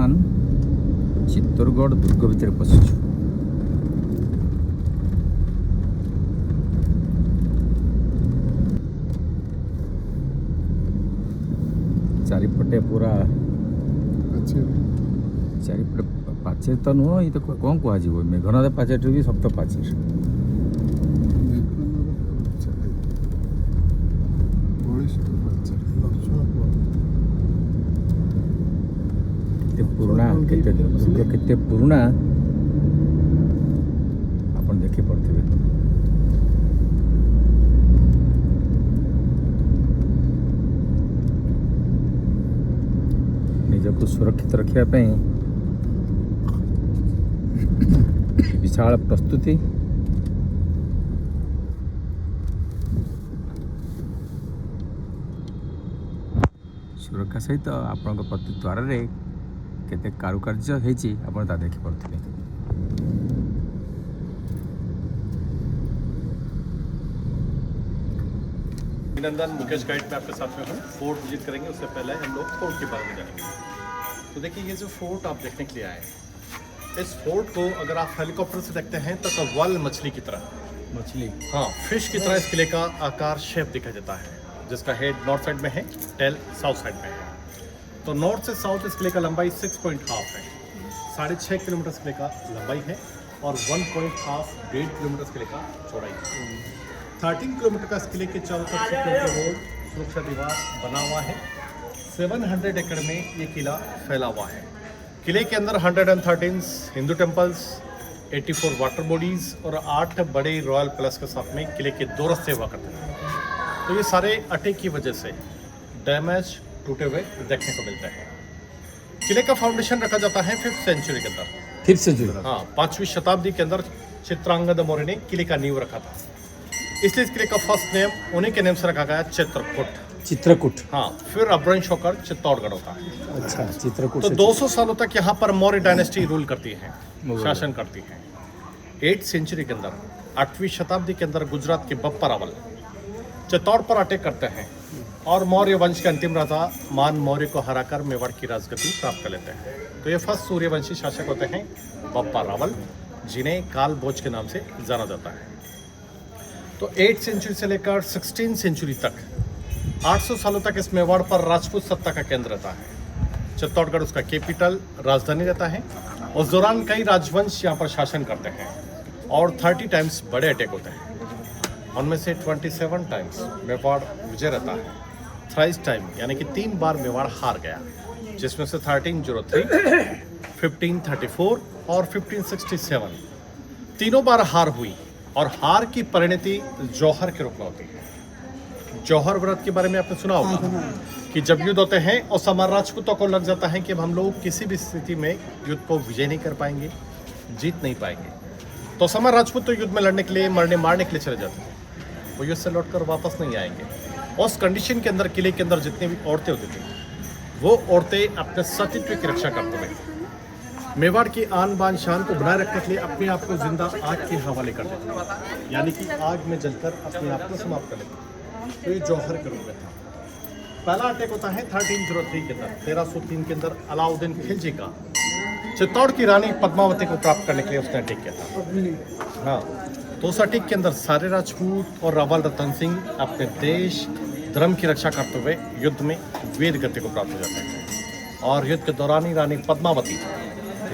बर्तमान चित्तौड़गढ़ दुर्ग भितर पशिचु। चारिपटे पूरा चारिपटे पाचेर तो नुह ये तो कौन कह मेघनाद पाचेर भी सप्त पाचेर पुराना केते पुराना अपन देखी पड़ते निजक सुरक्षित रखा विशाल प्रस्तुति सुरक्षा सहित आपण प्रति द्वार केते कारुकार्य हेची आपण ता देखि पड़थिले। अभिनंदन, मुकेश गाइड में आपके साथ में हूँ। फोर्ट विजिट करेंगे उससे पहले हम लोग फोर्ट के बारे में जानेंगे। तो देखिए ये जो फोर्ट आप देखने के लिए आए हैं, इस फोर्ट को अगर आप हेलीकॉप्टर से देखते हैं तो वल मछली की तरह हाँ फिश की तरह इस किले का आकार शेप दिखा जाता है, जिसका हेड नॉर्थ साइड में है, टेल साउथ साइड में है। तो नॉर्थ से साउथ इस किले का लंबाई 6.5 है, 6.5 किलोमीटर इस किले का लंबाई है और 1.5 किलोमीटर इस किले का चौड़ाई है। 13 किलोमीटर का इस किले के चारों तरफ रोड सुरक्षा दीवार बना हुआ है। 700 एकड़ में ये किला फैला हुआ है। किले के अंदर 113 हिंदू टेम्पल्स, 84 वाटर बॉडीज और 8 बड़े रॉयल पैलेस के साथ में किले के 2 रस्ते हुआ करते हैं। तो ये सारे अटैक की वजह से डैमेज टूटे हुए देखने को मिलते हैं। किले का फाउंडेशन रखा जाता है 5th सेंचुरी के अंदर। 5th सेंचुरी हाँ, 5वीं शताब्दी के अंदर चित्रांगद मौर्य ने किले का नींव रखा था, इसलिए इस किले का फर्स्ट नेम उन्हीं के नेम से रखा गया, चित्रकूट। हाँ, फिर अपभ्रंश होकर चित्तौड़गढ़ होता है। अच्छा, चित्रकूट। तो 200 सालों तक यहाँ पर मौर्य डायनेस्टी रूल करती है, शासन करती है। 8th सेंचुरी के अंदर 8वीं शताब्दी के अंदर गुजरात के बप्पा रावल चित्तौड़ पर अटैक करते हैं और मौर्य वंश के अंतिम राजा मान मौर्य को हराकर मेवाड़ की राजगद्दी प्राप्त कर लेते हैं। तो ये फर्स्ट सूर्यवंशी शासक होते हैं बप्पा रावल, जिन्हें काल भोज के नाम से जाना जाता है। तो 8th सेंचुरी से लेकर 16th सेंचुरी तक 800 सालों तक इस मेवाड़ पर राजपूत सत्ता का केंद्र रहता है। चित्तौड़गढ़ उसका कैपिटल, राजधानी रहता है। उस दौरान कई राजवंश यहाँ पर शासन करते हैं और 30 टाइम्स बड़े अटैक होते हैं। उनमें से 27 टाइम्स मेवाड़ विजय रहता है। 30 टाइम यानी कि 3 बार मेवाड़ हार गया, जिसमें से 1303, 1534 और 1567 तीनों बार हार हुई और हार की परिणति जौहर के रूप में होती है। जौहर व्रत के बारे में आपने सुना होगा कि जब युद्ध होते हैं और समार राजपूतों को लग जाता है कि अब हम लोग किसी भी स्थिति में युद्ध को विजय नहीं कर पाएंगे, जीत नहीं पाएंगे, तो समार राजपूत तो युद्ध में लड़ने के लिए, मारने के लिए चले जाते हैं। वो युद्ध से लौटकर वापस नहीं आएंगे। उस कंडीशन के अंदर किले के अंदर जितनी भी औरतें होती थी, वो औरतें अपने सतीत्व की रक्षा करते हुए मेवाड़ की आन बान शान को बनाए रखने के लिए अपने आप को जिंदा आग के हवाले कर देते हैं, यानी कि आग में जलकर अपने आप को समाप्त कर लेते हैं। तो ये जौहर के रूप में था। पहला अटैक होता है 1303 के अंदर, 1303 के अंदर अलाउद्दीन खिलजी का चित्तौड़ की रानी पद्मावती को प्राप्त करने के लिए उसने अटैक किया था। हाँ, तो उस अटैक के अंदर सारे राजपूत और रावल रतन सिंह अपने देश धर्म की रक्षा करते हुए युद्ध में वीर गति को प्राप्त हो जाते हैं। और युद्ध के दौरान ही रानी पद्मावती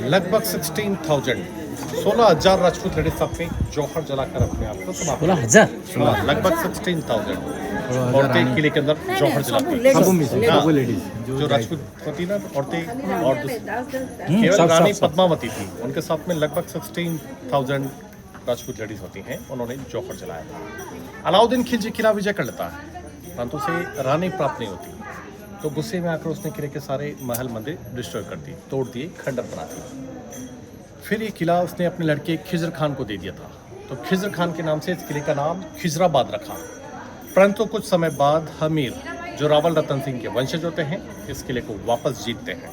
लगभग 16,000 राजपूत लेडीज अपने जौहर जलाकर अपने आप को समाप्त 16,000 लगभग 16,000 औरतें किले के अंदर जौहर जलाती, जो राजपूत होती ना औरतें, और केवल रानी पद्मावती थी, उनके साथ में लगभग 16,000 राजपूत लेडीज होती हैं, उन्होंने जौहर जलाया था। अलाउद्दीन खिलजी किला विजय कर लेता है, परंतु उसे रानी प्राप्त नहीं होती। तो गुस्से में आकर उसने किले के सारे महल मंदिर डिस्ट्रॉय कर दिए, तोड़ दिए, खंडर बना दिए। फिर ये किला उसने अपने लड़के खिजर खान को दे दिया था। तो खिजर खान के नाम से इस किले का नाम खिजराबाद रखा। परंतु कुछ समय बाद हमीर, जो रावल रतन सिंह के वंशज होते हैं, इस किले को वापस जीतते हैं।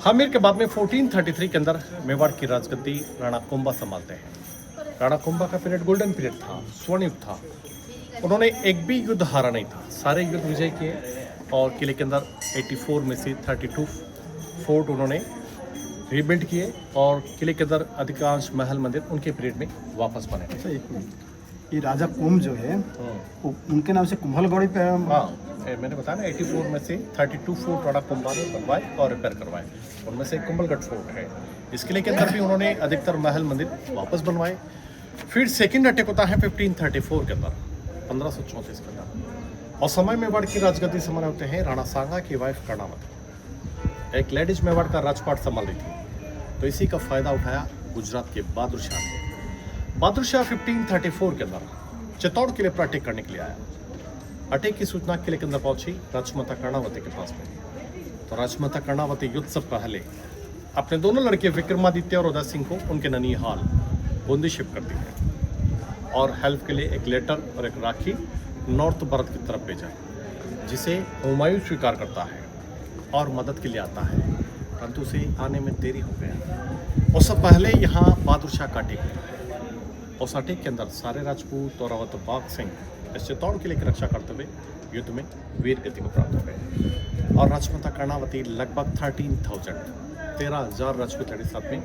हमीर के बाद में 1433 के अंदर मेवाड़ की राजगद्दी राणा कुंभा संभालते हैं। राणा कुंभा का पीरियड गोल्डन पीरियड था, स्वर्ण युग था। उन्होंने एक भी युद्ध हारा नहीं था, सारे युद्ध विजय किए और किले के अंदर 84 में से 32 फोर्ट उन्होंने रीबिल्ड किए और किले के अंदर अधिकांश महल मंदिर उनके पीरियड में वापस बने। अच्छा, एक मिनट, ये राजा कुंभ जो है वो उनके नाम से कुंभलगढ़ी पे हाँ, मैंने बताया ना 84 में से 32 फोर्ट राणा कुंभा ने बनवाए और रिपेयर करवाए, उनमें से कुंभलगढ़ फोर्ट है। इस किले के अंदर भी उन्होंने अधिकतर महल मंदिर वापस बनवाए। फिर सेकेंड अटैक होता है 1534 के अंदर, 1534 के अंदर, और समय मेवाड़ की राजगद्दी संभाले होते हैं राणा सांगा की वाइफ कर्णावती। एक लेडीज मेवाड़ का राजपाट संभाल रही थी, तो इसी का फायदा उठाया गुजरात के बहादुर शाह ने। बहादुर शाह 1534 के अंदर चित्तौड़ किले पर अटैक करने के लिए आया। अटैक की सूचना किले के अंदर पहुंची राजमाता कर्णावती के पास में। तो राजमाता कर्णावती युद्ध से पहले अपने दोनों लड़के विक्रमादित्य और उदय सिंह को उनके ननिहाल बूंदी शिफ्ट करती है और हेल्प के लिए एक लेटर और एक राखी नॉर्थ भारत की तरफ भेजा, जिसे हुमायूं स्वीकार करता है और मदद के लिए आता है, परंतु उसे आने में देरी हो गया। उससे पहले यहाँ बहादुर शाह का अटैक होता है। उस अटैक के अंदर सारे राजपूत और अवध बाघ सिंह इस चित्तौड़ किले की रक्षा करते हुए युद्ध में वीर गति को प्राप्त हो गए और राजमाता कर्णावती लगभग 13,000 राजपूत लड़े साथ में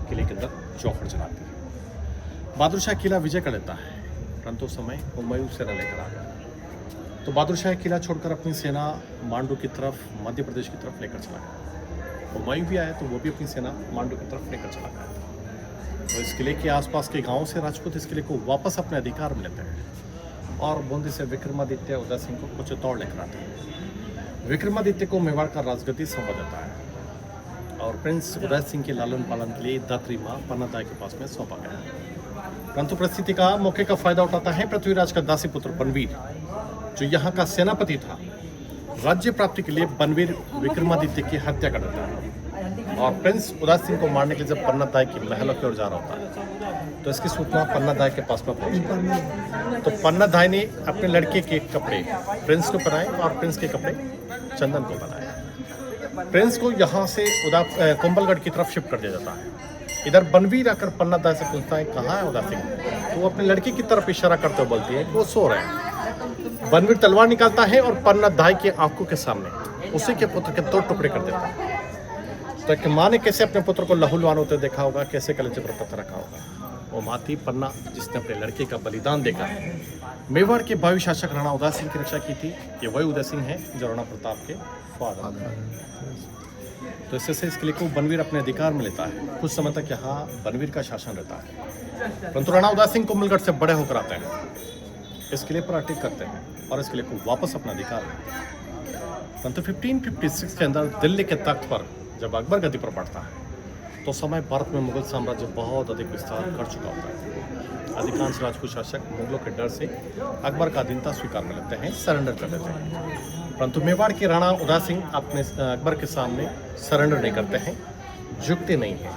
किले के अंदर जौहर जलाती है। बहादुर शाह किला विजय कर लेता है, परंतु उस समय हुमायूं सेना लेकर आ गया। तो बहादुर शाह किला छोड़कर अपनी सेना मांडू की तरफ, मध्य प्रदेश की तरफ लेकर चला गया। हुमायूं भी आया तो वो भी अपनी सेना मांडू की तरफ लेकर चला गया। तो इस किले के आसपास के गांवों से राजपूत इस किले को वापस अपने अधिकार में लेते हैं और बूंदी से विक्रमादित्य उदय सिंह को चित्तौड़ लेकर आते हैं। विक्रमादित्य को मेवाड़ का राजगद्दी सौंपा जाता है और प्रिंस उदय सिंह के लालन पालन के लिए दात्री माँ पन्नादाई के पास में सौंपा गया। परंतु परिस्थिति का मौके का फायदा उठाता है पृथ्वीराज का दासी पुत्र बनवीर, जो यहाँ का सेनापति था। राज्य प्राप्ति के लिए बनवीर विक्रमादित्य की हत्या कर देता है और प्रिंस उदय सिंह को मारने के लिए जब पन्नादाई की महलों की ओर जा रहा होता है तो इसकी सूचना पन्नादाई के पास में पहुंची। तो पन्नादाई ने अपने लड़के के कपड़े प्रिंस को पहनाए और प्रिंस के कपड़े चंदन को पहनाए। प्रिंस को यहाँ से कुंभलगढ़ की तरफ शिफ्ट कर दिया जाता है। इधर बनवीर आकर पन्नादाई से पूछता है कहाँ है उदय सिंह, तो वो अपने लड़के की तरफ इशारा करते हुए बोलती है कि वो सो रहे हैं। बनवीर तलवार निकालता है और पन्नादाई की आंखों के सामने उसी के पुत्र के 2 टुकड़े कर देता है। तो एक माँ ने कैसे अपने पुत्र को लहूलुहान होते देखा होगा, कैसे कलेजे पर पत्थर रखा होगा। वो माँ थी पन्ना, जिसने अपने लड़के का बलिदान देकर मेवाड़ के भावी शासक राणा उदय सिंह की रक्षा की थी। ये वही उदय सिंह है जो राणा प्रताप के फादर हैं। तो इससे इस किले को बनवीर अपने अधिकार में लेता है। कुछ समय तक यहाँ बनवीर का शासन रहता है, परंतु राणा उदय सिंह कुंभलगढ़ से बड़े होकर आते हैं, इस किले पर अटैक करते हैं और इस किले को वापस अपना अधिकार लेते हैं। परंतु 1556 के अंदर दिल्ली के तख्त पर जब अकबर गद्दी पर बढ़ता है तो समय भारत में मुगल साम्राज्य बहुत अधिक विस्तार कर चुका होता है। अधिकांश राजपूत शासक मुगलों के डर से अकबर का अधीनता स्वीकार कर लेते हैं, सरेंडर कर लेते हैं। परंतु मेवाड़ के राणा उदय सिंह अपने अकबर के सामने सरेंडर नहीं करते हैं, झुकते नहीं हैं।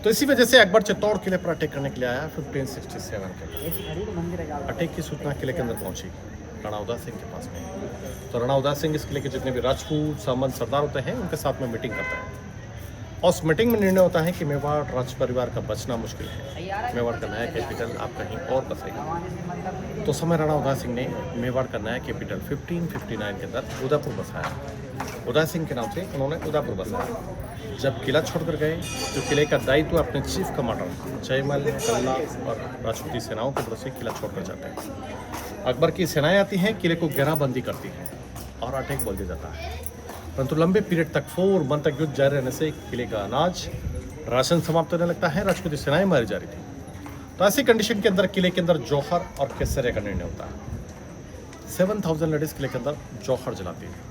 तो इसी वजह से अकबर चित्तौड़ किले पर अटैक करने के लिए आया 1567 के। अटैक की सूचना किले के अंदर पहुंची राणा उदय सिंह के पास में। तो राणा उदय सिंह इस किले के जितने भी राजपूत सामंत सरदार होते हैं उनके साथ में मीटिंग करते हैं और उस मीटिंग में निर्णय होता है कि मेवाड़ राज परिवार का बचना मुश्किल है। मेवाड़ का नया कैपिटल आप कहीं और बसाइए। तो समय राणा उदय सिंह ने मेवाड़ का नया कैपिटल 1559 के अंदर उदयपुर बसाया। उदय सिंह के नाम से उन्होंने उदयपुर बसाया। जब किला छोड़कर गए तो किले का दायित्व अपने चीफ कमांडर जयमल, कल्ला और राजपूती सेनाओं के भरोसे किला छोड़कर जाते हैं। अकबर की सेनाएं आती हैं, किले को घेराबंदी करती हैं और अटैक बोल दिया जाता है। परंतु लंबे पीरियड तक 4 मंथ तक युद्ध जारी रहने से किले का अनाज राशन समाप्त होने लगता है, राजपूती सेनाएं मारी जा रही थी। तो ऐसी कंडीशन के अंदर किले के अंदर जौहर और केसरिया का निर्णय होता है। 7000 लेडीज किले के अंदर जौहर जलाती है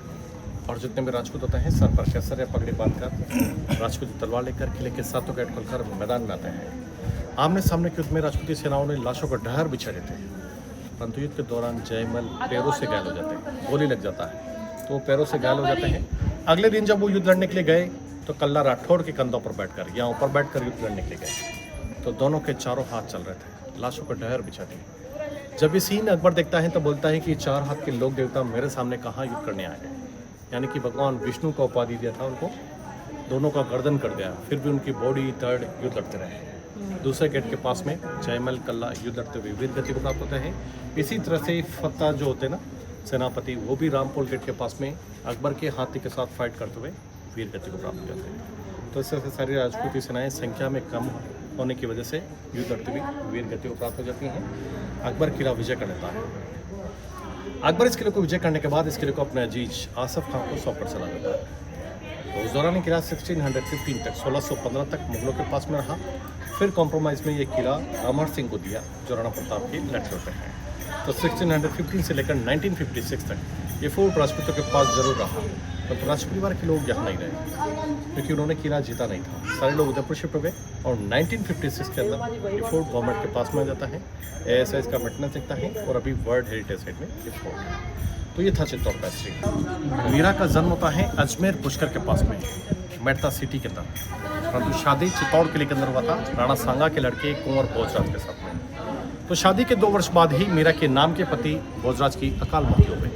और जितने भी राजपूत होते हैं सर पर केसरिया पगड़ी बांधकर राजपूती तलवार लेकर किले के सातों गेट खोलकर मैदान में आते हैं। आमने सामने के युद्ध में राजपूती सेनाओं ने लाशों का ढेर बिछा देते हैं, परंतु युद्ध के दौरान जयमल पैरों से घायल हो जाते हैं, गोली लग जाता है तो पैरों से घायल हो जाते हैं। अगले दिन जब वो युद्ध लड़ने के लिए गए तो कल्ला राठौड़ के कंधों पर बैठकर या ऊपर बैठकर युद्ध लड़ने के लिए गए तो दोनों के चारों हाथ चल रहे थे, लाशों का ढेर बिछा दिए। जब ये सीन अकबर देखता है तो बोलता है कि 4 हाथ के लोक देवता मेरे सामने कहाँ युद्ध करने आए हैं। यानी कि भगवान विष्णु का उपाधि दिया था उनको, दोनों का गर्दन कर दिया, फिर भी उनकी बॉडी तड़ युद्ध लड़ते रहे। दूसरे गेट के पास में जयमल, कल्ला युद्ध लड़ते हुए वीर गति को प्राप्त होते हैं। इसी तरह से फतेह जो होते हैं ना सेनापति, वो भी रामपोल गेट के पास में अकबर के हाथी के साथ फाइट करते हुए वीर गति को प्राप्त किया था। तो इससे सारी राजपूती सेनाएं संख्या में कम होने की वजह से युद्ध लड़ती हुई वीर गति को प्राप्त हो जाती हैं। अकबर किला विजय कर लेता है। अकबर इस किले को विजय करने के बाद इस किले को अपने अजीज आसफ खान को सौंप कर चला देता है। तो उस दौरान ये किला 1615 तक 1615 तक मुगलों के पास में रहा। फिर कॉम्प्रोमाइज़ में ये किला अमर सिंह को दिया जो राणा प्रताप के लड़के पे हैं। तो 1615 से लेकर 1956 तक ये फोर्ट राजपूतों के पास जरूर रहा, पर राजपूत परिवार के लोग यहाँ नहीं रहे क्योंकि उन्होंने किला जीता नहीं था। सारे लोग उदयपुर शिफ्ट हो गए और 1956 के अंदर ये फोर्ट गवर्नमेंट के पास में आ जाता है। ASI का मेंटेनेंस दिखता है और अभी वर्ल्ड हेरिटेज साइट में ये फोर्ट है। तो ये था चित्तौड़ का हिस्ट्री। मीरा का जन्म होता है अजमेर पुष्कर के पास में मेड़ता सिटी के अंदर, परंतु शादी चित्तौड़ किले के अंदर हुआ था राणा सांगा के लड़के कुंवर भोजराज के साथ में। तो शादी के 2 वर्ष बाद ही मीरा के नाम के पति भोजराज की अकाल मृत्यु हो गई।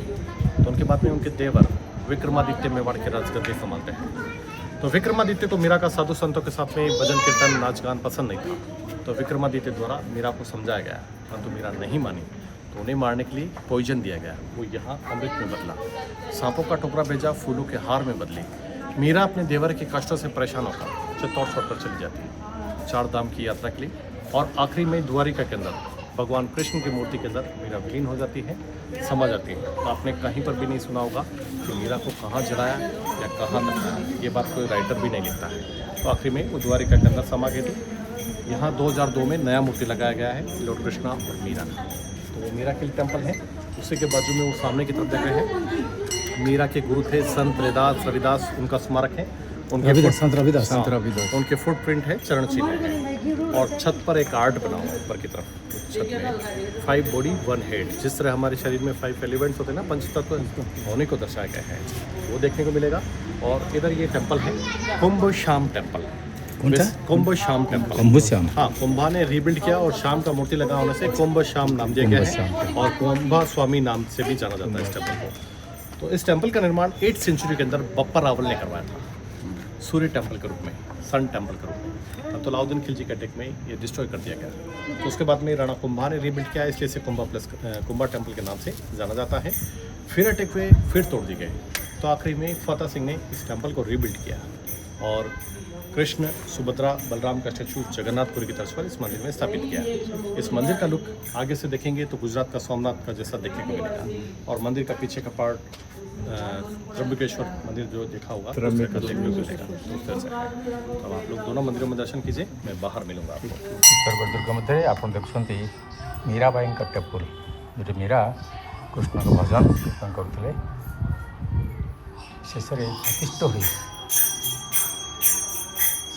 तो उनके बाद में उनके देवर विक्रमादित्य मेवाड़ के राजगद्दी संभालते हैं। तो विक्रमादित्य को मीरा का साधु संतों के साथ में भजन कीर्तन नाच गान पसंद नहीं था। तो विक्रमादित्य द्वारा मीरा को समझाया गया, परंतु मीरा नहीं मानी। तो उन्हें मारने के लिए पॉइजन दिया गया। वो यहाँ अमृत में बदला। सांपों का टोकरा भेजा, फूलों के हार में बदली। मीरा अपने देवर के कष्टों से परेशान होकर चित्तौड़ छोड़कर चली जाती है 4 धाम की यात्रा के लिए। और आखिरी में द्वारिका के अंदर भगवान कृष्ण की मूर्ति के अंदर मीरा विलीन हो जाती है, समा जाती है। तो आपने कहीं पर भी नहीं सुना होगा कि मीरा को कहाँ जलाया या कहाँ लगाया, ये बात कोई राइटर भी नहीं लिखता है। तो आखिरी में वो द्वारिका के अंदर समा गई थी। यहाँ 2002 में नया मूर्ति लगाया गया है लॉर्ड कृष्णा और मीरा का। तो वो मीरा के टेम्पल है। उसी के बाजू में वो सामने की तरफ देख रहे हैं मीरा के गुरु थे संत रविदास, उनका स्मारक है। संत रविदास उनके फुटप्रिंट है, चरण चिन्ह है। और छत पर एक आर्ट बना हुआ ऊपर की तरफ। छत में 5 बॉडी 1 हेड, जिस तरह हमारे शरीर में 5 एलिमेंट्स होते हैं ना, पंचतत्व, होने को दर्शाया गया है, वो देखने को मिलेगा। और इधर ये टेम्पल है कुंभ श्याम टेम्पल। कुंभ श्याम टेम्पल, कुंभ श्याम, हाँ, कुंभा ने रीबिल्ड किया और शाम का मूर्ति लगा होने से कुंभ श्याम नाम दिया गया है। और कुंभा स्वामी नाम से भी जाना जाता है इस टेम्पल को। तो इस टेम्पल का निर्माण 8th सेंचुरी के अंदर बप्पा रावल ने करवाया था, सूर्य टेम्पल के रूप में, सन टेम्पल के रूप में। तो अलाउद्दीन खिलजी के अटैक में ये डिस्ट्रॉय कर दिया गया। तो उसके बाद में राणा कुंभा ने रीबिल्ड किया, इसलिए इसे कुंभा टेम्पल के नाम से जाना जाता है। फिर अटैक हुए, फिर तोड़ दिए गए। तो आखिरी में फतेह सिंह ने इस टेम्पल को रीबिल्ड किया और कृष्ण, सुभद्रा, बलराम का स्टैचू जगन्नाथपुरी की तर्ज पर इस मंदिर में स्थापित किया। इस मंदिर का लुक आगे से देखेंगे तो गुजरात का सोमनाथ का जैसा देखने को मिलेगा। और मंदिर का पीछे का पार्ट त्र्यंबकेश्वर मंदिर जो देखा होगा देखने को मिलेगा। उस तरह से है। तो आप लोग दोनों मंदिरों में दर्शन कीजिए, मैं बाहर मिलूंगा आपको। चित्तौड़गढ़ दुर्ग मध्य आप देखुं मीराबाई टेम्पल, जो मीरा कृष्ण को भजन कीर्तन करुले शेष में अतिष्ठ हो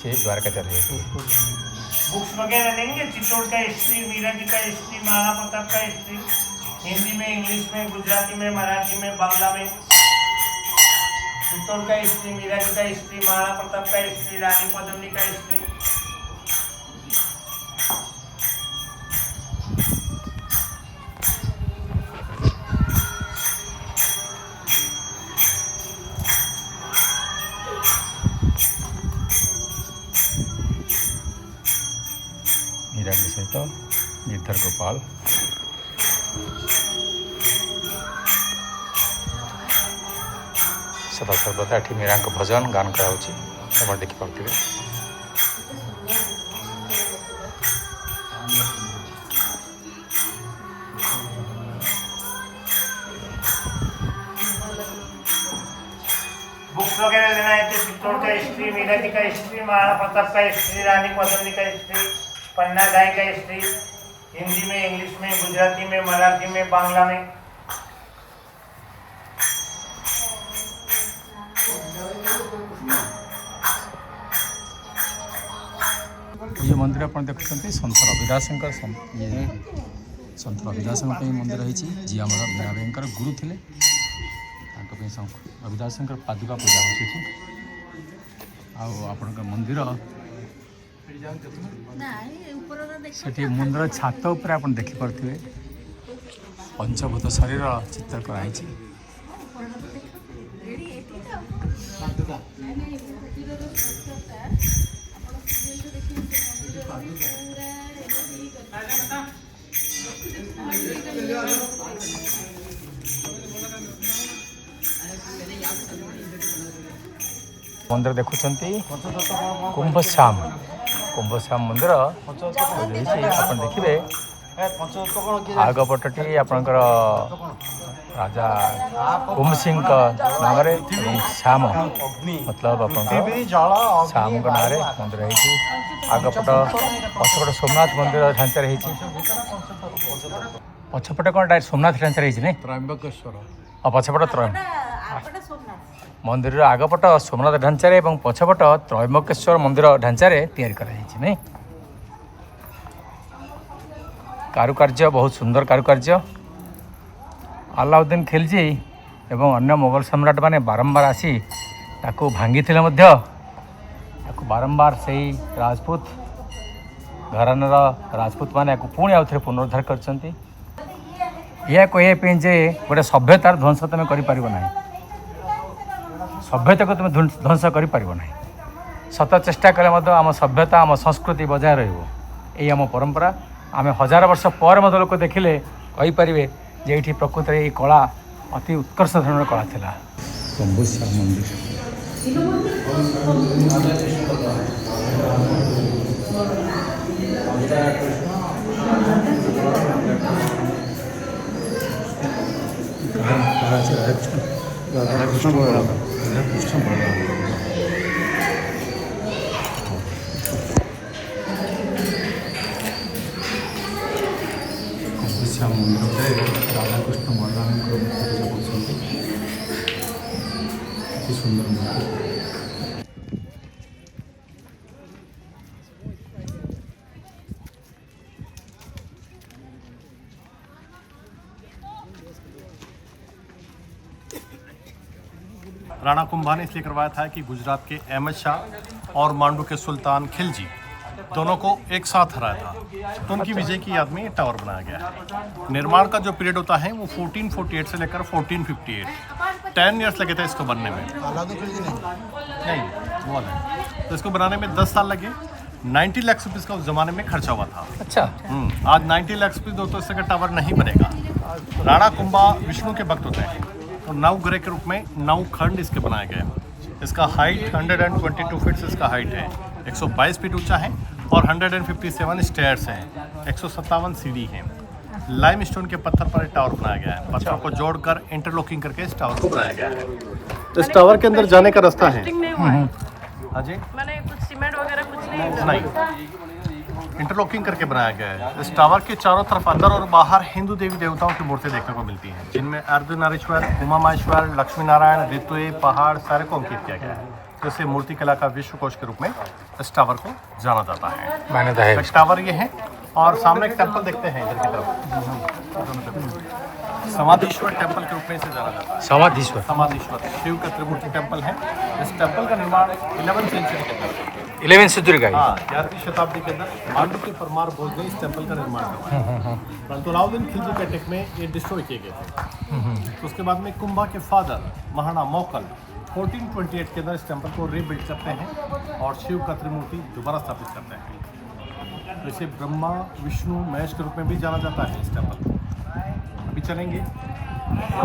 द्वारका चले जाती है। बुक्स वगैरह लेंगे, चित्तौड़ का हिस्ट्री, मीरा जी का हिस्ट्री, महाराणा प्रताप का हिस्ट्री, हिंदी में, इंग्लिश में, गुजराती में, मराठी में, बांग्ला में। चित्तौड़ का हिस्ट्री, मीरा जी का हिस्ट्री, महाराणा प्रताप का हिस्ट्री, रानी पद्मिनी का हिस्ट्री। मीरा के सहित गिरधर गोपाल सदा सर्वदा एठी मीरा को भजन गान करा देखिपे। बुक्स वगैरह लेना है तो चित्तौड़ का हिस्ट्री, मीरा जी का हिस्ट्री, महाराणा प्रताप का हिस्ट्री, रानी पद्मिनी का हिस्ट्री, पन्ना गाय का हिस्ट्री, हिंदी में, इंग्लिश में, गुजराती में, मराठी में, बांग्ला में। ये मंदिर आप देखुं संत रविदास ये संत रविदास मंदिर है जी आम मीराबाई गुरु थे। रविदास पादुका पूजा हो मंदिर से मंदिर छात उपर आप देखिपे पंचभूत शरीर चित्र कराई। मंदिर देखुंट कुंभश्याम मंदिर आप देखिए आगपटी आपणकर राजा कुंभ सिंह नाम श्याम मतलब श्याम नाम मंदिर आगपट पछपट सोमनाथ मंदिर ढांचा पछपटे कौन डायरेक्ट सोमनाथ ढांचा नहीं त्रयंबकेश्वर पछपट मंदिर आगपट सोमनाथ ढांचा और पछपट त्रयंबकेश्वर मंदिर ढांचा नहीं कारुकार्य बहुत सुंदर कारुकार्य अलाउद्दीन खिलजी एवं अन्य मुगल सम्राट माने बारंबार आसी ताकू भांगी बारंबार से राजपूत घरानार राजपूत माने पुणी आउ थे पुनरुद्धार करछंती यह कहवाई जे गोटे सभ्यतार ध्वंस तुम करना सभ्यता को तुम ध्वंस करना सत चेष्टा कले आम सभ्यता आम संस्कृति बजाय रही आम परंपरा आम हजार वर्ष पर लोक देखिले कहींपारे जे ये प्रकृति ये कला अति उत्कर्ष धरण कला थिला। कुंभश्याम श्याम मंदिर राधा कृष्ण बलराम सुंदर मंदिर राणा कुंभा ने इसलिए करवाया था कि गुजरात के अहमद शाह और मांडू के सुल्तान खिलजी दोनों को एक साथ हराया था, तो उनकी विजय की याद में ये टावर बनाया गया है। निर्माण का जो पीरियड होता है वो 1448 से लेकर 1458 10 ईयर्स लगे थे इसको बनने में। नहीं वो नहीं, तो इसको बनाने में 10 साल लगे। 90 लाख रुपीस का उस जमाने में खर्चा हुआ था। अच्छा आज 90 लाख रुपीस दो तो इसका टावर नहीं बनेगा। राणा कुंभा विष्णु के भक्त होते हैं, तो 9 ग्रह के रूप में 9 खंड इसके बनाए गए। इसका हाइट 122 फीट इसका हाइट है, 122 फीट ऊंचा है और 157 स्टेयर्स हैं, 157 सीढ़ी हैं। लाइम स्टोन के पत्थर पर टावर बनाया गया है। पत्थरों को जोड़कर इंटरलॉकिंग करके इस टावर को बनाया गया है। इस टावर के अंदर जाने का रास्ता है। हाँ जी, मैंने कुछ सीमेंट वगैरह कुछ नहीं, इंटरलॉकिंग करके बनाया गया है। इस टावर के चारों तरफ अंदर और बाहर हिंदू देवी देवताओं की मूर्ति देखने को मिलती हैं, जिनमें अर्धनारीश्वर, उमा महेश्वर, लक्ष्मी नारायण, ऋतु, पहाड़ सारे को अंकित किया गया है। तो इसे मूर्ति कला का विश्व कोश के रूप में इस टावर को जाना जाता है। मान्यता है। टावर ये है और सामने एक टेम्पल देखते हैं इधर की तरफ, समाधीश्वर टेम्पल के रूप में इसे जाना जाता है। समाधीश्वर शिव का त्रिमूर्ति टेम्पल है। इस टेम्पल का निर्माण 11वीं सेंचुरी के अंदर 11वीं सेंचुरी का 11वीं शताब्दी के अंदर मांडू के परमार बोध ने इस टेम्पल का निर्माण करवाया। परंतु अलाउद्दीन खिलजी के अटैक में ये डिस्ट्रॉय किए गए थे। तो उसके बाद में कुंभा के फादर महाराणा मोकल 1428 के अंदर इस टेम्पल को रीबिल्ड करते हैं और शिव का त्रिमूर्ति दोबारा स्थापित करते हैं। तो इसे ब्रह्मा विष्णु महेश के रूप में भी जाना जाता है। इस टेम्पल को अभी चलेंगे,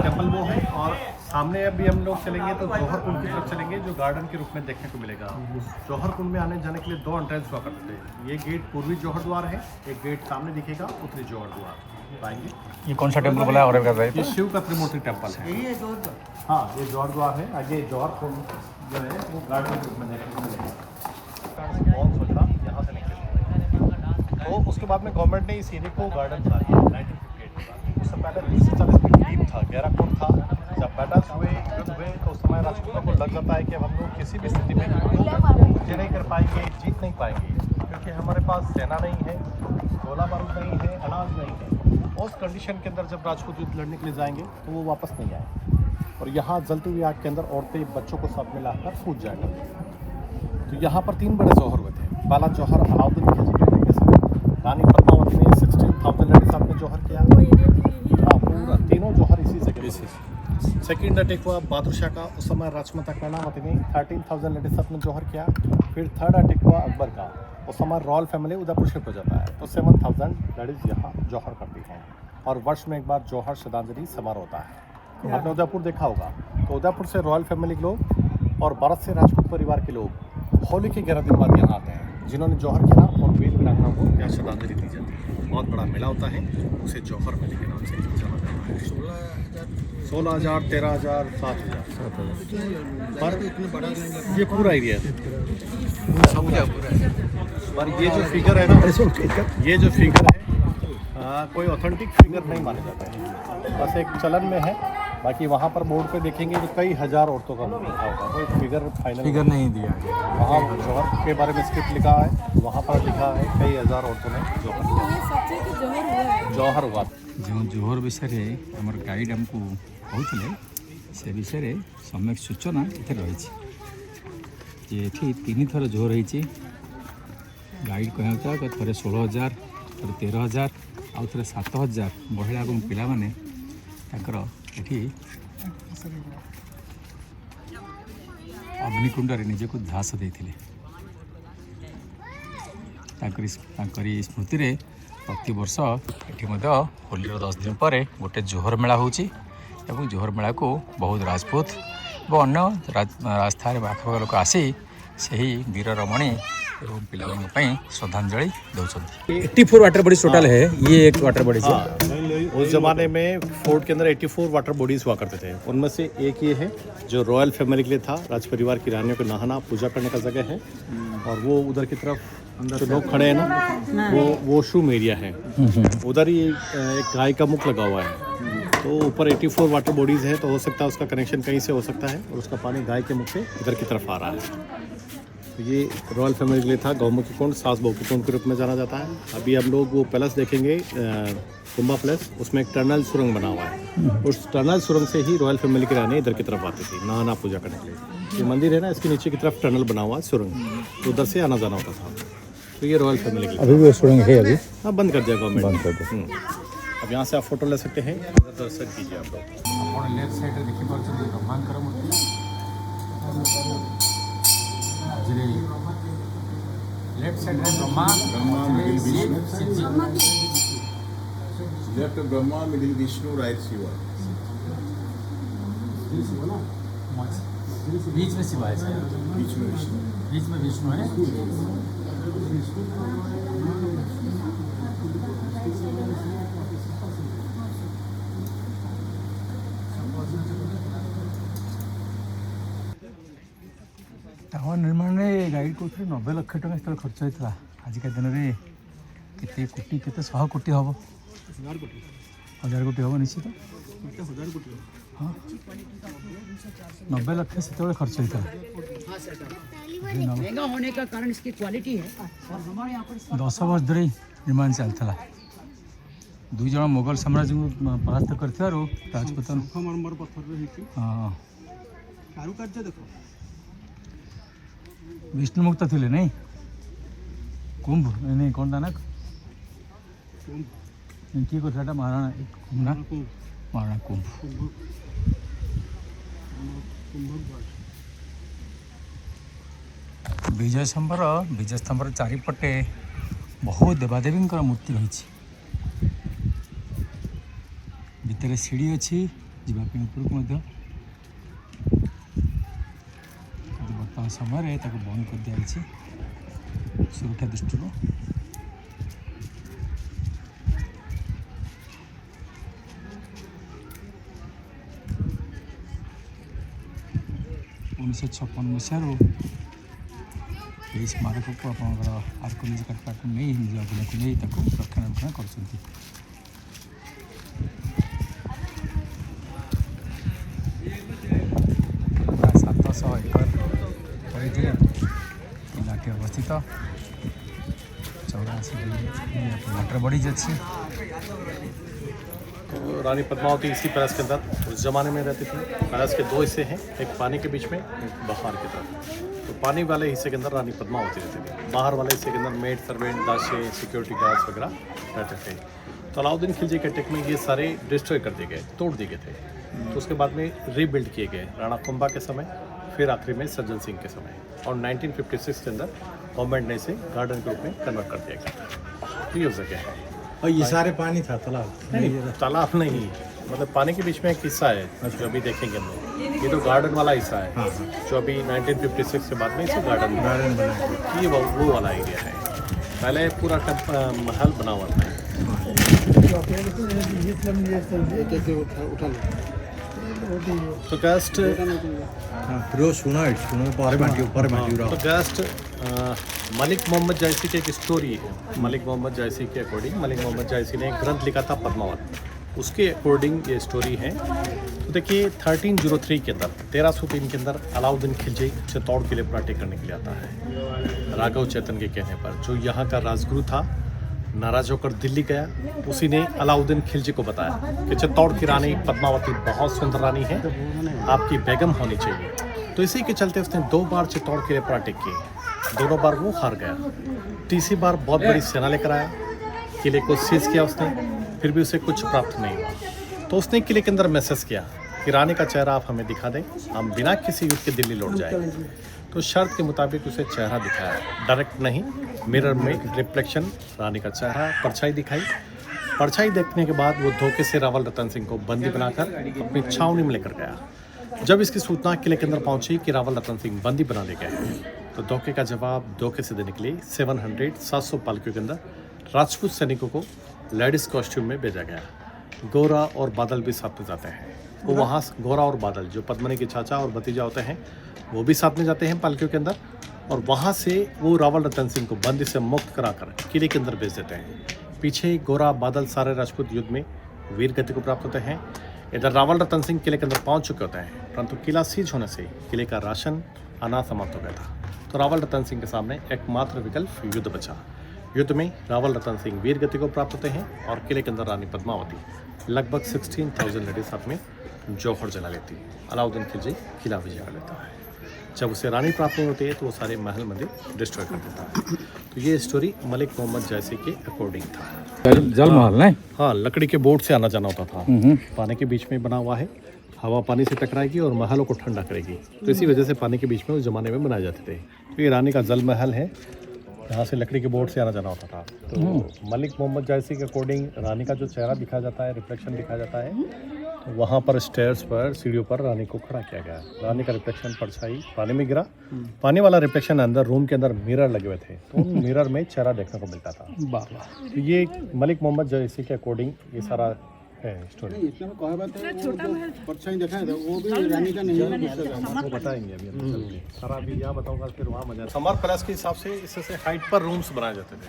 टेम्पल वो है और सामने अभी हम लोग चलेंगे तो जौहर कुंड की तरफ चलेंगे, जो गार्डन के रूप में देखने को मिलेगा। जौहर कुंड में आने जाने के लिए 2 एंट्रेंस हुआ करते हैं। ये गेट पूर्वी जौहर द्वार है, एक गेट सामने दिखेगा उत्तरी जौहर द्वार आएंगे। ये कौन सा टेम्पल बोला और ये शिव का त्रिमूर्ति टेम्पल है। हाँ, ये जौहर द्वार है। आगे जौहर कुंड जो है वो गार्डन के रूप में देखने को मिलेगा। बहुत सोचा यहाँ से निकले, तो उसके बाद में गवर्नमेंट ने इस एरिया को गार्डन बना दिया 1958 में। उससे पहले 30 से 40 फीट डीप था, गहरा कुंड था। जब बैटल्स हुए, युद्ध हुए, तो उस समय राजपूतों को लग जाता है कि अब हम लोग किसी भी स्थिति में विजय नहीं कर पाएंगे, जीत नहीं पाएंगे, क्योंकि हमारे पास सेना नहीं है, गोला बारूद नहीं है, अनाज नहीं है। उस कंडीशन के अंदर जब राजपूत युद्ध लड़ने के लिए जाएंगे तो वो वापस नहीं आए और यहाँ जलती हुई आग के अंदर औरतें बच्चों को साथ में लाकर कूद जाया करते। तो यहाँ पर 3 बड़े जौहर हुए थे। पहला जौहर अलाउद्दीन खिलजी के टाइम के समय रानी पद्मावती ने 16,000 लेडीज साथ में जौहर किया। हाँ, पूरा तीनों जौहर इसी जगह। सेकेंड अटैक हुआ बहादुर शाह का, उस समय राजमाता कर्णावती ने 13,000 लेडीज साथ में जौहर किया। फिर थर्ड अटैक हुआ अकबर का, उस समय रॉयल फैमिली उदयपुर शिफ्ट हो जाता है, तो 7,000 लेडीज यहाँ जौहर करती हैं और वर्ष में एक बार जौहर श्रद्धांजलि समारोह होता है। आपने उदयपुर देखा होगा, तो उदयपुर से रॉयल फैमिली के लोग और भारत से राजपूत परिवार के लोग होली के 11 दिन बाद यहाँ आते हैं। जिन्होंने जौहर किया और वीर वीरांगनाओं को यहाँ श्रद्धांजलि दी जाती है। बहुत बड़ा मेला होता है, उसे जौहर मेले के नाम से जाना जाता है। 16,000, 13,000, 7,000 पर ये पूरा एरिया है। पर ये जो फिगर है ना, ये जो फिगर है कोई ऑथेंटिक फिगर नहीं माना जाता है, बस एक चलन में है। बाकी वहाँ पर बोर्ड पे देखेंगे तो कई हज़ार औरतों का लिखा होगा, कोई फिगर फाइनल नहीं दिया वहाँ जौहर के बारे में स्क्रिप्ट लिखा है, वहाँ पर लिखा है कई हज़ार औरतों ने जौहर हुआ। जो जोहर विषय आमर गाइड आमको कहते से विषय सम्यक सूचना इतने रही ये 3 थर जोहर होती गाइड कहता कि थे 16,000 थे 13,000 आउ थे 7,000 महिला और पिला माने ये अग्निकुंड निजक झास देते स्मृति में प्रति वर्ष ये होली 10 दिन पर गोटे जोहर मेला होची एवं जोहर मेला को बहुत राजपूत व अन्य राजस्थान आखपाख लोक आसी से वीर रमणी एवं पिलापी श्रद्धांजलि दौरान 84 वाटर बॉडीज टोटल है। ये एक वाटर बॉडीज है। उस ज़माने में फोर्ट के अंदर 84 वाटर बॉडीज़ हुआ करते थे। उनमें से एक ये है जो रॉयल फैमिली के लिए था, राज परिवार की रानियों को नहाना पूजा करने का जगह है। और वो उधर की तरफ जो लोग खड़े हैं ना, वो वॉशरूम एरिया है। उधर ही एक गाय का मुख लगा हुआ है, तो ऊपर 84 वाटर बॉडीज़ है, तो हो सकता है उसका कनेक्शन कहीं से हो सकता है और उसका पानी गाय के मुख से इधर की तरफ आ रहा है। तो ये रॉयल फैमिली के लिए था। गौमुखी कुंड, सास बहू की कुंड के रूप में जाना जाता है। अभी हम लोग वो पैलेस देखेंगे, कुंभा पैलेस, उसमें एक टनल सुरंग बना हुआ है। उस टनल सुरंग से ही रॉयल फैमिली की रानी इधर की तरफ आती थी नहाना पूजा करने के लिए। ये मंदिर है ना, इसके नीचे की तरफ टनल बना हुआ है सुरंग, तो उधर से आना जाना होता था। तो ये रॉयल फैमिली की अभी भी सुरंग है? अभी हाँ, बंद कर दिया गवर्नमेंट, बंद कर दिया। अब यहाँ से आप फोटो ले सकते हैं, दर्शन कीजिए आप लोग। लेफ्ट साइड देखिए ब्रह्मांकर मूर्ति, left side Brahma left Brahma, middle Vishnu, right Shiva. बीच में शिवा है, बीच में विष्णु। बीच में विष्णु है। टावर निर्माण में गाइड को 90 लाख टका से खर्च होता है। आजिका दिन में केते कोटी केते 100 कोटी हम, 1000 कोटी हम निश्चित। हाँ, 90 लाख से खर्च होता है। महंगा होने का कारण इसकी क्वालिटी है और हमारे यहाँ पर 10 वर्ष धरी निर्माण चलता। 2 जन मुगल साम्राज्य को परास्त करते राजपूत। हाँ, कारुकार्य देखो, विष्णुमुक्त थे नहीं कुंभ नहीं कौन था ना किए कथा महाराणा ना महाराणा कुंभ। विजय स्तंभर चारिपटे बहुत देवादेवी मूर्ति रही। भितर सीढ़ी अच्छी जावाई उपरको वर्तमान समय बंद कर दिया सुरक्षा दृष्टि। 1956 मसीह स्मारक को आप आर्कोलोजिकल डिपार्टमेंट नहीं निज अधीन को नहीं रक्षणाबेक्षण कर 700 एकर इलाके अवस्थित 84 वाटर बॉडीज अच्छी। तो रानी पद्मावती इसी पैलेस के अंदर उस ज़माने में रहती थी। पैलेस के 2 हिस्से हैं, एक पानी के बीच में, एक बाहर की तरफ। तो पानी वाले हिस्से के अंदर रानी पद्मावती रहती थी, बाहर वाले हिस्से के अंदर मेड, सर्वेंट, दासे, सिक्योरिटी गार्ड्स वगैरह रहते थे। तो अलाउद्दीन खिलजी के अटैक में ये सारे डिस्ट्रॉय कर दिए गए, तोड़ दिए गए थे। तो उसके बाद में रीबिल्ड किए गए राणा कुंभा के समय, फिर आखिरी में सज्जन सिंह के समय, और 1956 के अंदर गवर्नमेंट ने इसे गार्डन के रूप में कन्वर्ट कर दिया गया। ये हो सके है। और ये सारे पानी था तालाब? नहीं, तालाब नहीं, मतलब पानी के बीच में एक हिस्सा है जो अभी देखेंगे हम लोग। ये तो गार्डन वाला हिस्सा है जो अभी 1956 के बाद में इसे गार्डन बना। ये वो वाला एरिया है। पहले पूरा महल बना हुआ था। तो गेस्ट तो गेस्ट मलिक मोहम्मद जायसी की एक स्टोरी है। मलिक मोहम्मद जायसी के अकॉर्डिंग, मलिक मोहम्मद जायसी ने एक ग्रंथ लिखा था पद्मावत, उसके अकॉर्डिंग ये स्टोरी है। तो देखिए 1303 के अंदर 1303 के अंदर अलाउद्दीन खिलजी चित्तौड़ किले पर अटैक करने के लिए आता है राघव चेतन के कहने पर। जो यहाँ का राजगुरु था नाराज होकर दिल्ली गया, उसी ने अलाउद्दीन खिलजी को बताया कि चित्तौड़ की रानी पद्मावती बहुत सुंदर रानी है, आपकी बेगम होनी चाहिए। तो इसी के चलते उसने 2 बार चित्तौड़ किले पर अटैक किए, दोनों बार वो हार गया। तीसरी बार बहुत बड़ी सेना लेकर आया, किले को सीज किया उसने, फिर भी उसे कुछ प्राप्त नहीं हुआ। तो उसने किले के अंदर मैसेज किया कि रानी का चेहरा आप हमें दिखा दें, हम बिना किसी युद्ध के दिल्ली लौट जाएंगे। तो शर्त के मुताबिक उसे चेहरा दिखाया, डायरेक्ट नहीं, मिरर में रिफ्लेक्शन रानी का चेहरा, परछाई दिखाई। परछाई देखने के बाद वो धोखे से रावल रतन सिंह को बंदी बनाकर अपनी छावनी में लेकर गया। जब इसकी सूचना किले के अंदर पहुंची कि रावल रतन सिंह बंदी बना ले गए, तो धोखे का जवाब धोखे से देने के लिए 700 पालकियों के अंदर राजपूत सैनिकों को लेडीज कॉस्ट्यूम में भेजा गया। गोरा और बादल भी साथ में जाते हैं। वो वहाँ गोरा और बादल जो पद्मनी के चाचा और भतीजा होते हैं वो भी साथ में जाते हैं पालकियों के अंदर, और वहाँ से वो रावल रतन सिंह को बंदी से मुक्त कराकर किले के अंदर भेज देते हैं। पीछे गोरा बादल सारे राजपूत युद्ध में वीर गति को प्राप्त होते हैं। इधर रावल रतन सिंह किले के अंदर पहुँच चुके होते हैं, परंतु किला सीज होने से किले का राशन अनाज समाप्त हो गया था। तो रावल रतन सिंह के सामने एकमात्र विकल्प युद्ध बचा। युद्ध में रावल रतन सिंह वीर गति को प्राप्त होते हैं और किले के अंदर रानी पद्मावती लगभग 16,000 लेडीज साथ में जौहर जला लेती है। अलाउद्दीन खिलजी किला विजय कर लेता है। जब उसे रानी प्राप्त नहीं होती है तो वो सारे महल मंदिर डिस्ट्रॉय कर देता है। तो ये स्टोरी मलिक मोहम्मद जायसी के अकॉर्डिंग था। जल महल नहीं, हाँ, लकड़ी के बोट से आना जाना होता था। पानी के बीच में बना हुआ है, हवा पानी से टकराएगी और महलों को ठंडा करेगी। तो इसी वजह से पानी के बीच में उस ज़माने में बनाए जाते थे। तो ये रानी का जल महल है, यहाँ से लकड़ी के बोट से आना जाना होता था। तो मलिक मोहम्मद जायसी के अकॉर्डिंग रानी का जो चेहरा दिखाया जाता है, रिफ्लेक्शन दिखाया जाता है, तो वहाँ पर स्टेयर्स पर सीढ़ियों पर रानी को खड़ा किया गया। रानी का रिफ्लेक्शन परछाई पानी में गिरा, पानी वाला रिफ्लेक्शन अंदर रूम के अंदर मिरर लगे हुए थे, तो उन मिरर में चेहरा देखने को मिलता था। तो ये मलिक मोहम्मद जायसी के अकॉर्डिंग ये सारा है स्टोरी। इसमें कहा बात है, परछाई दिखाया था वो भी रानी का नहीं है, वो बताएंगे अभी हम चल के। सारा अभी यहाँ बताऊंगा, फिर वहाँ मजा। समर पैलेस के हिसाब से इससे हाइट पर रूम्स बनाए जाते थे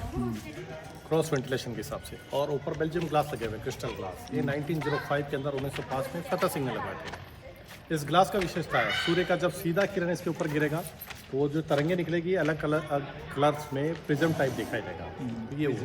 क्रॉस वेंटिलेशन के हिसाब से, और ऊपर बेल्जियम ग्लास लगे हुए, क्रिस्टल ग्लास। ये 1905 के अंदर 1905 में फतेह सिंह ने लगाए थे। इस ग्लास का विशेषता है, सूर्य का जब सीधा किरण इसके ऊपर गिरेगा तो वो जो तरंगे निकलेगी अलग कलर्स में प्रिज्म टाइप दिखाई देगा। ये वो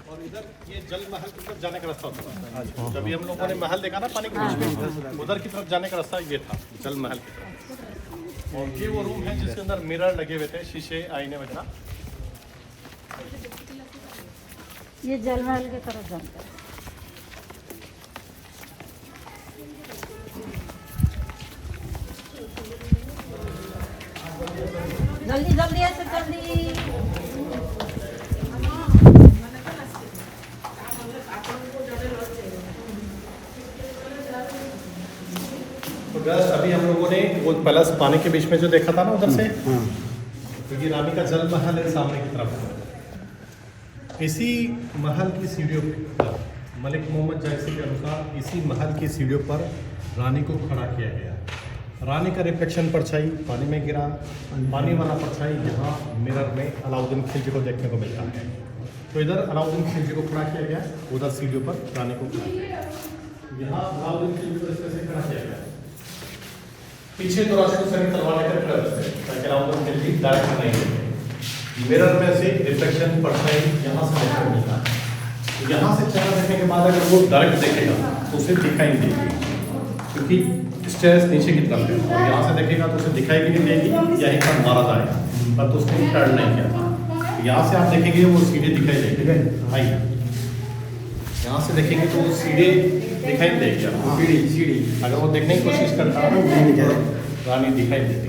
और इधर ये जल महल की तरफ जाने का रास्ता होता था। जब भी हम लोगों ने महल देखा ना पानी के बीच में, उधर की तरफ जाने का रास्ता ये था, जल महल की तरफ। और ये वो रूम है जिसके अंदर मिरर लगे हुए थे, शीशे आईने वगैरह। ये जल महल की तरफ जाता है। जल्दी जल्दी ऐसे जल्दी। तो जस्ट अभी हम लोगों ने वो पैलेस पानी के बीच में जो देखा था ना उधर से, तो ये रानी का जल महल है सामने की तरफ। इसी महल की सीढ़ियों पर मलिक मोहम्मद जायसी के अनुसार इसी महल की सीढ़ियों पर रानी को खड़ा किया गया। रानी का रिफ्लेक्शन परछाई पानी में गिरा, पानी वाला परछाई यहाँ मिरर में अलाउद्दीन खिलजी को देखने को मिलता है। तो इधर अलाउद्दीन खिलजी को खड़ा किया गया, उधर सीढ़ियों पर रानी को खड़ा किया गया। यहाँ अलाउद्दीन खिलजी को इस तरह से खड़ा किया गया। पीछे तो राजपूत सैनिक तलवार लेकर खड़े होते हैं ताकि अलाउद्दीन खिलजी डायरेक्ट नहीं देखे। मिरर में से रिफ्लेक्शन परछाई यहाँ से देखने को मिलता है। तो यहाँ से चेहरा देखने के बाद अगर वो डायरेक्ट देखेगा तो उसे दिखाई नहीं देगी, क्योंकि स्टेयर्स नीचे की तरफ है, और यहाँ से देखेगा तो उसे दिखाई भी नहीं देगी, यहीं पर मारा जाएगा। पर तो उसने टर्न नहीं किया था। यहाँ से आप देखेंगे वो सीढ़ी दिखाई देगी, भाई यहाँ से देखेंगे तो वो सीढ़ी दिखाई नहीं देगी आपको। सीढ़ी अगर वो देखने की कोशिश करता है तो रानी दिखाई देती।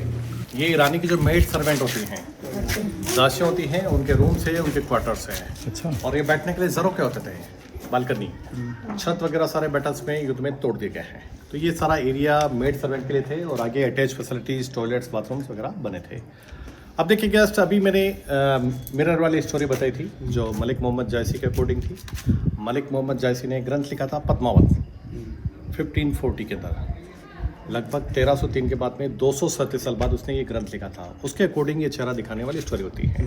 ये रानी की जो मेड सर्वेंट होती हैं दासियाँ होती हैं, उनके रूम्स हैं, उनके क्वार्टर्स हैं। अच्छा। और ये बैठने के लिए ज़रूर क्या होते थे, बालकनी, छत वगैरह सारे बैटल्स में युद्ध में तोड़ दिए गए हैं। तो ये सारा एरिया मेड सर्वेंट के लिए थे और आगे अटैच फैसिलिटीज़, टॉयलेट्स, बाथरूम्स वगैरह बने थे। अब देखिए गेस्ट, अभी मैंने मिरर वाली स्टोरी बताई थी जो मलिक मोहम्मद जायसी के अकॉर्डिंग थी। मलिक मोहम्मद जायसी ने ग्रंथ लिखा था पद्मावत 1540 के अंदर, लगभग 1303 के बाद में 237 साल बाद उसने ये ग्रंथ लिखा था। उसके अकॉर्डिंग ये चेहरा दिखाने वाली स्टोरी होती है।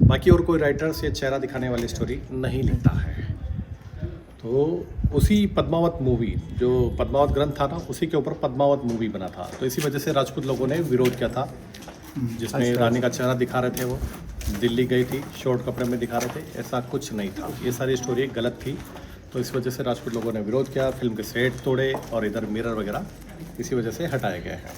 बाकी और कोई राइटर्स ये चेहरा दिखाने वाली स्टोरी नहीं लिखता है। तो उसी पद्मावत मूवी, जो पद्मावत ग्रंथ था ना, उसी के ऊपर पद्मावत मूवी बना था। तो इसी वजह से राजपूत लोगों ने विरोध किया था, जिसमें रानी का चेहरा दिखा रहे थे। वो दिल्ली गई थी, शॉर्ट कपड़े में दिखा रहे थे, ऐसा कुछ नहीं था। ये सारी स्टोरी गलत थी। तो इस वजह से राजपूत लोगों ने विरोध किया, फिल्म के सेट तोड़े और इधर मिरर वगैरह इसी वजह से हटाए गए हैं।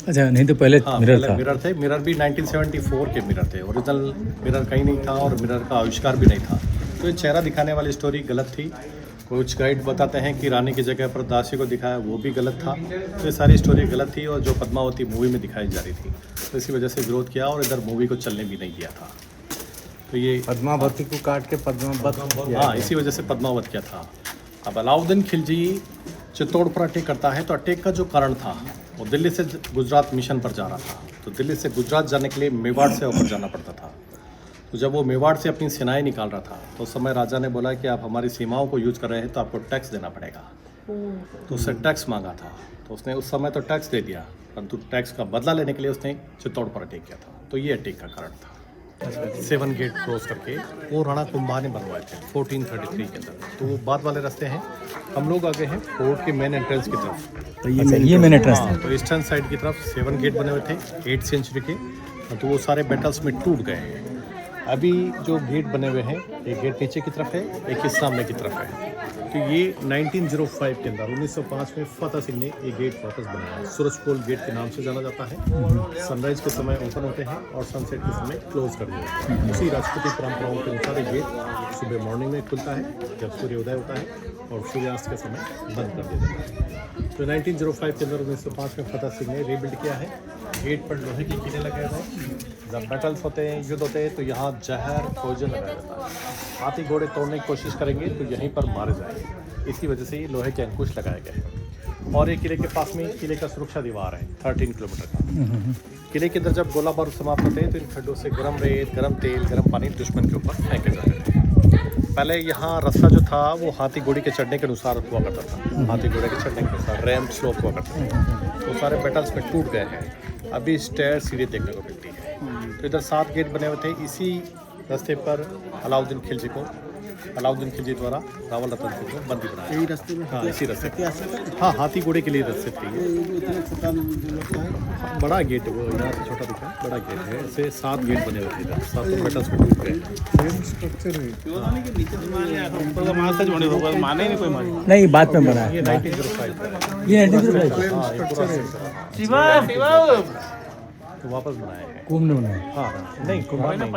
अच्छा, नहीं तो पहले हाँ, मिरर पहले था। मिरर थे। मिरर भी 1974 के मिरर थे, ओरिजिनल मिरर कहीं नहीं था और मिरर का आविष्कार भी नहीं था। तो ये चेहरा दिखाने वाली स्टोरी गलत थी। कुछ गाइड बताते हैं कि रानी की जगह पर दासी को दिखाया, वो भी गलत था। तो ये सारी स्टोरी गलत थी और जो पद्मावती मूवी में दिखाई जा रही थी, तो इसी वजह से विरोध किया और इधर मूवी को चलने भी नहीं दिया था। तो ये पद्मावती को काट के पद्मावत, हाँ, इसी वजह से पद्मावत किया था। अब अलाउद्दीन खिलजी चित्तौड़ पर अटैक करता है। तो अटैक का जो कारण था, वो दिल्ली से गुजरात मिशन पर जा रहा था। तो दिल्ली से गुजरात जाने के लिए मेवाड़ से होकर जाना पड़ता था। तो जब वो मेवाड़ से अपनी सेनाएं निकाल रहा था, तो उस समय राजा ने बोला कि आप हमारी सीमाओं को यूज़ कर रहे हैं तो आपको टैक्स देना पड़ेगा। तो उससे टैक्स मांगा था। तो उसने उस समय तो टैक्स दे दिया, परंतु टैक्स का बदला लेने के लिए उसने चित्तौड़ पर अटैक किया था। तो ये अटैक का कारण था। 7 गेट क्रॉस करके वो राणा कुंभा ने बनवाए थे 1433 के अंदर। तो वो बाद वाले रास्ते हैं। हम लोग आगे हैं फोर्ट के मेन एंट्रेंस की तरफ। तो ये मेन एंट्रेंस था। तो ईस्टर्न साइड की तरफ 7 गेट बने हुए थे 8th सेंचुरी के। तो वो सारे बैटल्स में टूट गए हैं। अभी जो गेट बने हुए हैं, एक गेट नीचे की तरफ है, एक इस सामने की तरफ है। तो ये 1905 के अंदर 1905 में फतेह सिंह ने ये गेट वापस बनाया। सूरजपोल गेट के नाम से जाना जाता है। सनराइज के समय ओपन होते हैं और सनसेट के समय क्लोज कर दिए जाते हैं। उसी राजपूती परंपराओं के अनुसार ये गेट सुबह मॉर्निंग में खुलता है जब सूर्योदय होता है और सूर्यास्त के समय बंद कर दिया जाता है। तो 1905 के अंदर 1905 में फतेह सिंह ने रीबिल्ड किया है। गेट पर लोहे की कीलें लगाए गए। जब बैटल्स होते हैं, युद्ध होते हैं, तो यहाँ जहर पॉइजन लगाया जाता है। हाथी घोड़े तोड़ने की कोशिश करेंगे तो यहीं पर मारे जाएंगे। इसी वजह से ये लोहे के अंकुश लगाए गए हैं। और ये किले के पास में किले का सुरक्षा दीवार है 13 किलोमीटर का। किले के अंदर जब गोला बारूद समाप्त होते हैं तो इन खड्डों से गर्म रेत, गर्म तेल, गर्म पानी दुश्मन के ऊपर फेंके जाते थे। पहले यहाँ रास्ता जो था वो हाथी घोड़े के चढ़ने के अनुसार हुआ करता था। हाथी घोड़े के चढ़ने के अनुसार रैम्प स्लोप हुआ करता था। तो सारे बैटल्स में टूट गए हैं। अभी स्टेयर सीढ़ी देखने को मिलती है। तो इधर 7 गेट बने हुए थे। इसी रास्ते पर अलाउद्दीन खिलजी द्वारा रावल रतन सिंह को बंदी बनाया। यही रास्ते में? हाँ, इसी रास्ते पे। हाँ, हाथी घोड़े के लिए रास्ते थे। इतना छोटा लगता है। बड़ा गेट है वो, यहाँ से छोटा दिखा, बड़ा गेट है। ऐसे 7 गेट बने हुए थे इधर। 7 बैटल्स में टूट गए। नहीं, बाद में बना है। ये 1905 ये 1905 हाँ, ये पूरा तो वापस बनाया है। कुंभ ने बनाया। हाँ, नहीं कुमार नहीं,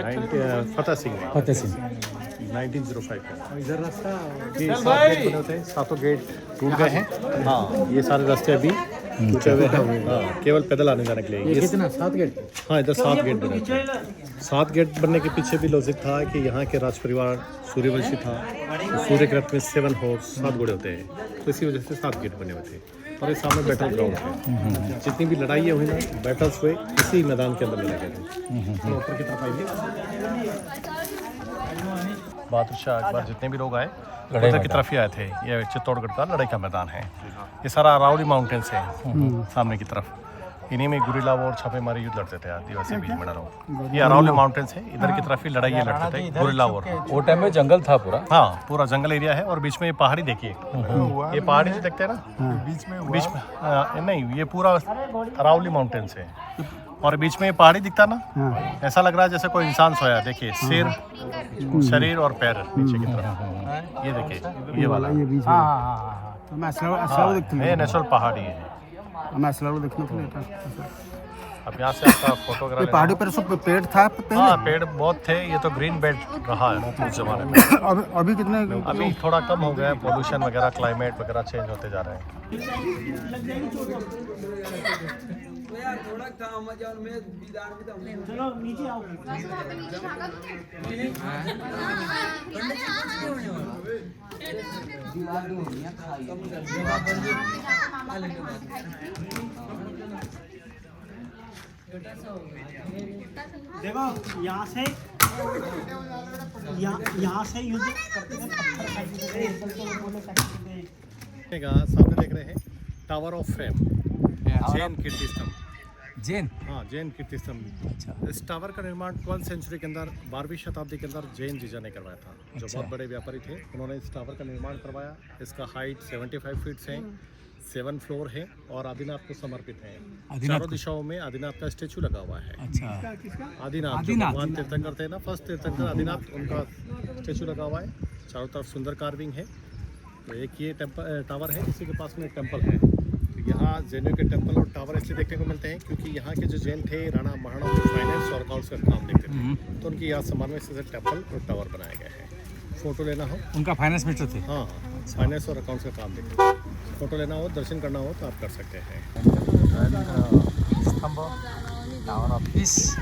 फतेह सिंह ने फतेह सिंह 1905 का। इधर रास्ता ये 7 गेट बने होते हैं। 7 गेट टूट गए हैं। हाँ, ये सारे रास्ते अभी टूटे हुए हैं। हाँ, केवल पैदल आने जाने के लिए। कितना 7 गेट? हाँ, इधर 7 गेट बने होते हैं। 7 गेट बनने के पीछे भी लॉजिक था कि यहाँ के राज परिवार सूर्यवंशी था। तो सूर्य के रथ में 7 हॉर्स 7 घोड़े होते हैं। तो इसी वजह से 7 गेट बने हुए थे। और ये सामने बैटल ग्राउंड है। जितनी भी लड़ाइयाँ हुई ना, बैटल्स हुए इसी मैदान के अंदर लड़े गए। तो ऊपर की तरफ आइए। बादशाह अकबर जितने भी लोग आए उधर की तरफ ही आए थे। ये चित्तौड़गढ़ का लड़ाई का मैदान है। ये सारा अरावली माउंटेन्स है सामने की तरफ। इन्हीं में गुरिल्ला वॉर, छापेमारी युद्ध लड़ते थे आदिवासी भीलमड़ा लोग। ये अरावली माउंटेन्स है, इधर की तरफ ही लड़ाई लड़ते थे, गुरिल्ला वॉर। वो टाइम में जंगल था पूरा। हाँ, पूरा जंगल एरिया है और बीच में ये पहाड़ी देखिए। ये पहाड़ी जो देखते हैं ना, बीच में नहीं, ये पूरा अरावली माउंटेन्स है और बीच में ये पहाड़ी दिखता ना, ऐसा लग रहा है जैसे कोई इंसान सोया। देखिए सिर, शरीर और पैर नीचे की तरफ। ये देखिए, ये वाला ये बीच में। मैं असला देखता हूँ। ये नेचुरल पहाड़ी है। मैं असला देखना था। अब यहाँ से आपका फोटोग्राफ पहाड़ों पर सब पेड़ था पहले? हाँ पेड़ बहुत थे, ये तो ग्रीन बेल्ट रहा है उस जमाने में। अभी कितने? अभी थोड़ा कम हो गया है, पोल्यूशन वगैरह क्लाइमेट वगैरह चेंज होते जा रहे हैं। देखो यहाँ से युद्ध करते थे, पत्थर सामने देख रहे हैं टावर ऑफ फेम, जैन कीर्ति स्तंभ। जैन हाँ जैन कीर्ति स्तंभ। अच्छा। इस टावर का निर्माण 12वीं सेंचुरी के अंदर 12वीं शताब्दी के अंदर जैन जीजा ने करवाया था, जो अच्छा। बहुत बड़े व्यापारी थे। उन्होंने इस टावर का निर्माण करवाया। इसका हाइट 75 फीट है, 7 फ्लोर है और आदिनाथ को समर्पित है। आदिनाथ चारों को? दिशाओं में आदिनाथ का स्टेचू लगा हुआ है। अच्छा। आदिनाथ जो आदिनाथ। भगवान तीर्थंकर थे ना, फर्स्ट तीर्थंकर आदिनाथ, उनका स्टेचू लगा हुआ है। चारों तरफ सुंदर कार्विंग है। तो एक ये टावर है, इसी के पास में एक टेम्पल है। यहाँ जैनों के टेम्पल और टावर इसलिए देखने को मिलते हैं क्योंकि यहाँ के जो जैन थे राणा महाराणा जो फाइनेंस और अकाउंट्स का काम देखते थे, तो उनकी याद सम्मान में इस टेम्पल और टावर बनाए गए हैं। फोटो लेना हो, उनका फाइनेंस मिनिस्टर थे? हाँ फाइनेंस और अकाउंट्स का काम देखते थे। फोटो लेना हो, दर्शन करना हो तो आप कर सकते हैं। स्तंभ, टावर ऑफ पीस।